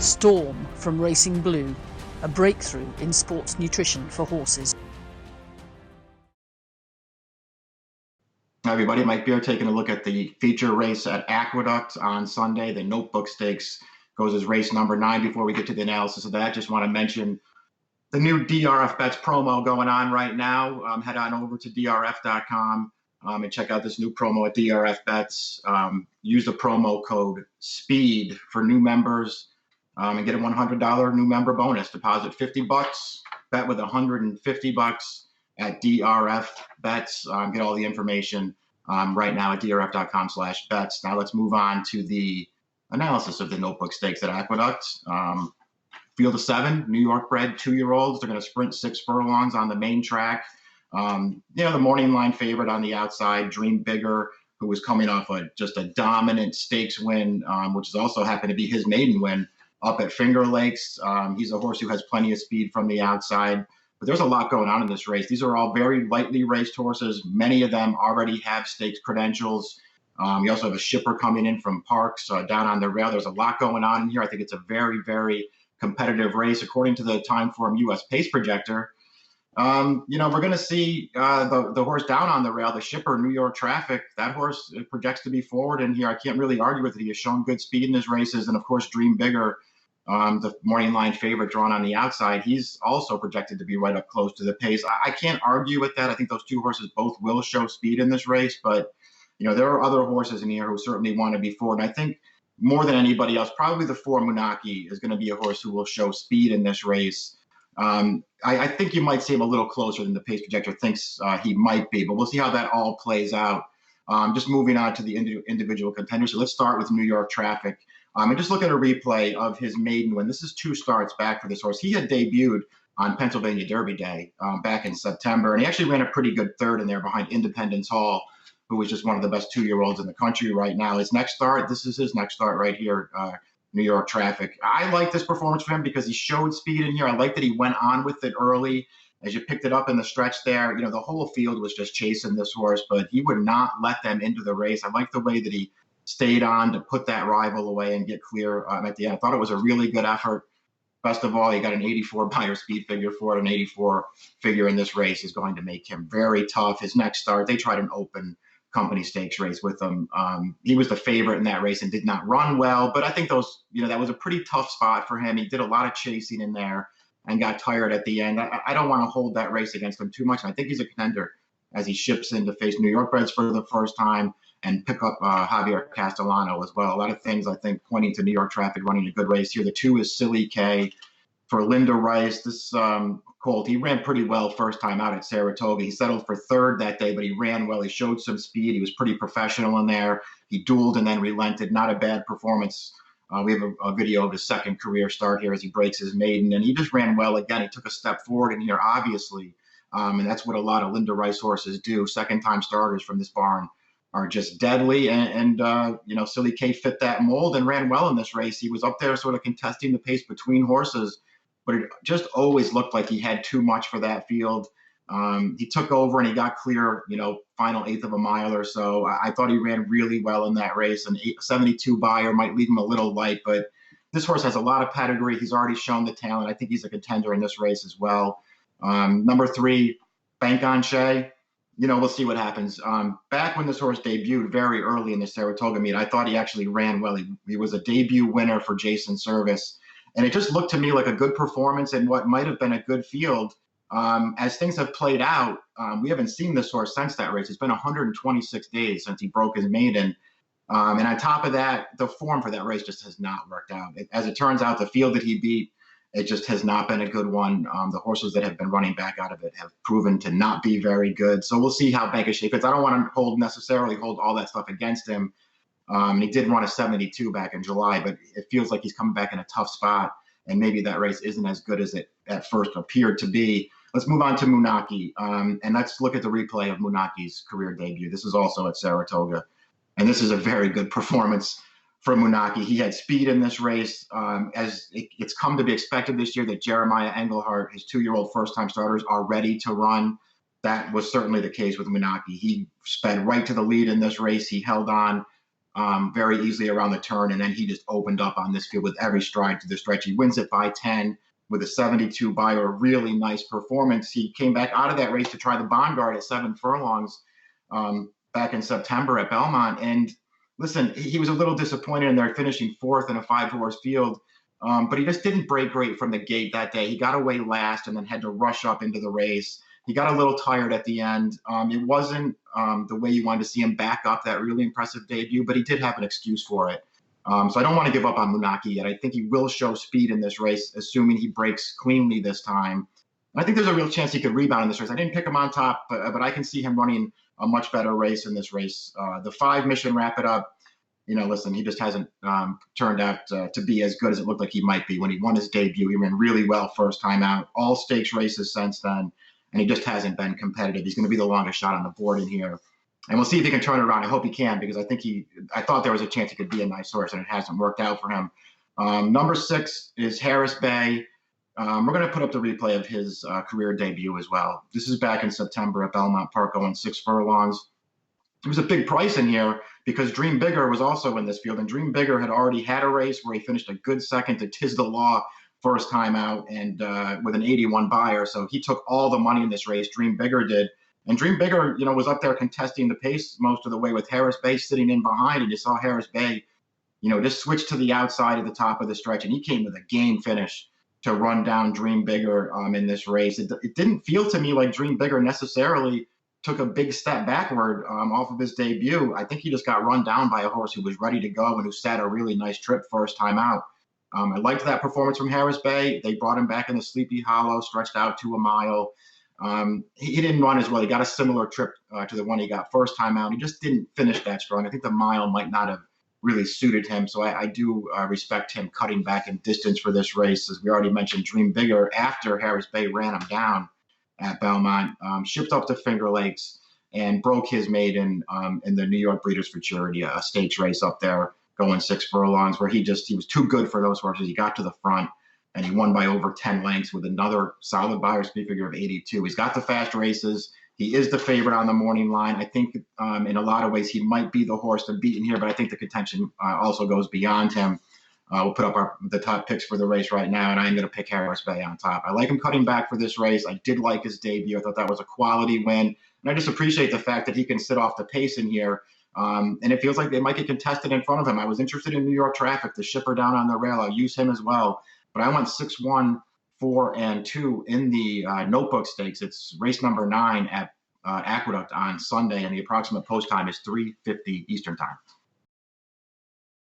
Storm from Racing Blue, a breakthrough in sports nutrition for horses. Hi everybody, Mike Beer taking a look at the feature race at Aqueduct on Sunday. The Notebook Stakes goes as race number 9. Before we get to the analysis of that, just want to mention the new DRF Bets promo going on right now. Head on over to DRF.com and check out this new promo at DRF Bets. Use the promo code SPEED for new members and get a $100 new member bonus. Deposit $50, bet with $150 at DRF Bets. Get all the information right now at DRF.com/bets. Now let's move on to the analysis of the Notebook Stakes at Aqueduct. Field of 7, New York bred 2-year-olds. They're going to sprint 6 furlongs on the main track. The morning line favorite on the outside, Dream Bigger, who was coming off just a dominant stakes win, which has also happened to be his maiden win up at Finger Lakes. He's a horse who has plenty of speed from the outside. But there's a lot going on in this race. These are all very lightly raced horses. Many of them already have stakes credentials. You also have a shipper coming in from Parks down on the rail. There's a lot going on in here. I think it's a very, very competitive race. According to the Timeform US Pace Projector, we're going to see the horse down on the rail, the shipper, New York Traffic. That horse projects to be forward in here. I can't really argue with it. He has shown good speed in his races. And, of course, Dream Bigger, the morning line favorite drawn on the outside, he's also projected to be right up close to the pace. I can't argue with that. I think those two horses both will show speed in this race, but there are other horses in here who certainly want to be forward. And I think more than anybody else, probably the 4 Munaki is going to be a horse who will show speed in this race. I think you might see him a little closer than the pace projector thinks he might be, but we'll see how that all plays out. Just moving on to the individual contenders. So let's start with New York Traffic. And just look at a replay of his maiden win. This is 2 starts back for this horse. He had debuted on Pennsylvania Derby Day back in September, and he actually ran a pretty good third in there behind Independence Hall, who is just one of the best 2-year-olds in the country right now. His next start, this is his next start right here, New York Traffic. I like this performance for him because he showed speed in here. I like that he went on with it early. As you picked it up in the stretch there, the whole field was just chasing this horse, but he would not let them into the race. I like the way that he stayed on to put that rival away and get clear at the end. I thought it was a really good effort. Best of all, he got an 84 Beyer speed figure for it. An 84 figure in this race is going to make him very tough. His next start, they tried an open company stakes race with him. He was the favorite in that race and did not run well, but I think that was a pretty tough spot for him. He did a lot of chasing in there and got tired at the end. I don't want to hold that race against him too much. And I think he's a contender as he ships in to face New York breds for the first time and pick up Javier Castellano as well. A lot of things, I think, pointing to New York Traffic running a good race here. The 2 is Silly K for Linda Rice. This colt, he ran pretty well first time out at Saratoga. He settled for 3rd that day, but he ran well. He showed some speed. He was pretty professional in there. He dueled and then relented. Not a bad performance. We have a video of his second career start here as he breaks his maiden, and he just ran well again. He took a step forward in here, obviously, and that's what a lot of Linda Rice horses do. Second-time starters from this barn are just deadly, and Silly K fit that mold and ran well in this race. He was up there sort of contesting the pace between horses, but it just always looked like he had too much for that field. He took over and he got clear, final 1/8 of a mile or so. I thought he ran really well in that race. An 72 Beyer might leave him a little light, but this horse has a lot of pedigree. He's already shown the talent. I think he's a contender in this race as well. Number 3, Bank on Shea. We'll see what happens. Back when this horse debuted very early in the Saratoga meet, I thought he actually ran well. He was a debut winner for Jason Service. And it just looked to me like a good performance in what might have been a good field. As things have played out, we haven't seen this horse since that race. It's been 126 days since he broke his maiden. And on top of that, the form for that race just has not worked out. As it turns out, the field that he beat, it just has not been a good one. The horses that have been running back out of it have proven to not be very good. So we'll see how Bank of Shea fits. I don't want to necessarily hold all that stuff against him. He did run a 72 back in July, but it feels like he's coming back in a tough spot, and maybe that race isn't as good as it at first appeared to be. Let's move on to Munaki, and let's look at the replay of Munaki's career debut. This is also at Saratoga, and this is a very good performance from Munaki. He had speed in this race. As it's come to be expected this year that Jeremiah Engelhardt, his 2-year-old first-time starters, are ready to run. That was certainly the case with Munaki. He sped right to the lead in this race. He held on very easily around the turn, and then he just opened up on this field with every stride to the stretch. He wins it by 10 with a 72 by a really nice performance. He came back out of that race to try the Bond Guard at 7 furlongs back in September at Belmont. And listen, he was a little disappointed in there finishing 4th in a 5-horse field, but he just didn't break great from the gate that day. He got away last and then had to rush up into the race. He got a little tired at the end. It wasn't the way you wanted to see him back up that really impressive debut, but he did have an excuse for it. So I don't want to give up on Munaki yet. I think he will show speed in this race, assuming he breaks cleanly this time. And I think there's a real chance he could rebound in this race. I didn't pick him on top, but I can see him running a much better race in this race. The 5 Mission Wrap It Up, listen, he just hasn't turned out to be as good as it looked like he might be. When he won his debut, he ran really well first time out, all stakes races since then, and he just hasn't been competitive. He's going to be the longest shot on the board in here. And we'll see if he can turn it around. I hope he can, because I thought there was a chance he could be a nice horse, and it hasn't worked out for him. Number 6 is Harris Bay. We're going to put up the replay of his career debut as well. This is back in September at Belmont Park, going 6 furlongs. There was a big price in here because Dream Bigger was also in this field, and Dream Bigger had already had a race where he finished a good second to Tis the Law first time out, and with an 81 buyer. So he took all the money in this race. Dream Bigger did. And Dream Bigger, was up there contesting the pace most of the way with Harris Bay sitting in behind. And you saw Harris Bay, just switch to the outside at the top of the stretch. And he came with a game finish to run down Dream Bigger in this race. It didn't feel to me like Dream Bigger necessarily took a big step backward off of his debut. I think he just got run down by a horse who was ready to go and who sat a really nice trip first time out. I liked that performance from Harris Bay. They brought him back in the Sleepy Hollow, stretched out to a mile. He didn't run as well. He got a similar trip to the one he got first time out. He just didn't finish that strong. I think the mile might not have really suited him. So I do respect him cutting back in distance for this race. As we already mentioned, Dream Bigger, after Harris Bay ran him down at Belmont, shipped up to Finger Lakes and broke his maiden in the New York Breeders' Futurity, a stakes race up there, going 6 furlongs, where he was too good for those horses. He got to the front, and he won by over 10 lengths with another solid buyer speed figure of 82. He's got the fast races. He is the favorite on the morning line. I think in a lot of ways he might be the horse to beat in here, but I think the contention also goes beyond him. We'll put up the top picks for the race right now, and I'm going to pick Harris Bay on top. I like him cutting back for this race. I did like his debut. I thought that was a quality win, and I just appreciate the fact that he can sit off the pace in here. And it feels like they might get contested in front of him. I was interested in New York Traffic, the shipper down on the rail. I'll use him as well. But I went 6-1, 4, and 2 in the Notebook Stakes. It's race number 9 at Aqueduct on Sunday, and the approximate post time is 3:50 Eastern Time.